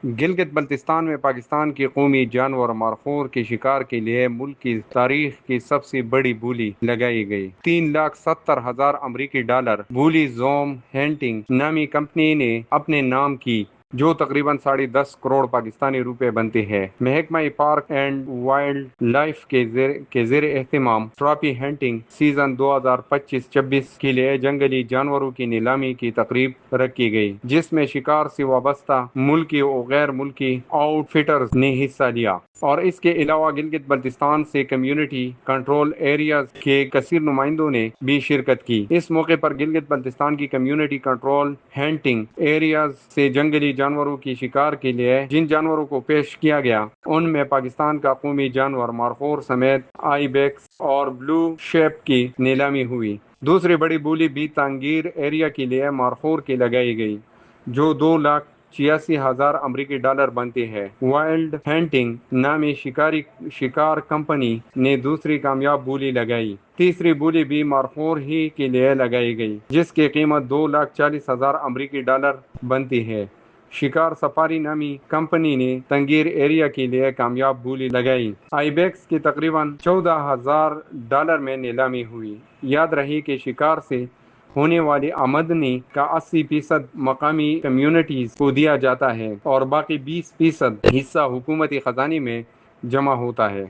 گلگت بلتستان میں پاکستان کی قومی جانور مارخور کے شکار کے لیے ملک کی تاریخ کی سب سے بڑی بولی لگائی گئی۔ 3,70,000 امریکی ڈالر بولی زوم ہنٹنگ نامی کمپنی نے اپنے نام کی، جو تقریباً 10.5 کروڑ پاکستانی روپے بنتے ہیں۔ محکمہ پارک اینڈ وائلڈ لائف کے زیر اہتمام ٹراپی ہنٹنگ سیزن 2025-26 کے لیے جنگلی جانوروں کی نیلامی کی تقریب رکھی گئی، جس میں شکار سے وابستہ ملکی و غیر ملکی آؤٹ فٹرز نے حصہ لیا، اور اس کے علاوہ گلگت بلتستان سے کمیونٹی کنٹرول ایریاز کے کثیر نمائندوں نے بھی شرکت کی۔ اس موقع پر گلگت بلتستان کی کمیونٹی کنٹرول ہنٹنگ ایریاز سے جنگلی جانوروں کی شکار کے لیے جن جانوروں کو پیش کیا گیا، ان میں پاکستان کا قومی جانور مارخور سمیت آئی بیکس اور بلو شیپ کی نیلامی ہوئی۔ دوسری بڑی بولی بھی تانگیر ایریا کے لیے مارخور کی لگائی گئی، جو 2,86,000 امریکی ڈالر بنتی ہے۔ وائلڈ ہنٹنگ نامی شکار کمپنی نے دوسری کامیاب بولی لگائی۔ تیسری بولی بھی مارخور ہی کے لیے لگائی گئی، جس کی قیمت 2,40,000 امریکی ڈالر بنتی ہے۔ شکار سفاری نامی کمپنی نے تنگیر ایریا کے لیے کامیاب بولی لگائی۔ آئی بیکس کی تقریباً 14,000 ڈالر میں نیلامی ہوئی۔ یاد رہے کہ شکار سے ہونے والی آمدنی کا 80% مقامی کمیونٹیز کو دیا جاتا ہے اور باقی 20% حصہ حکومتی خزانے میں جمع ہوتا ہے۔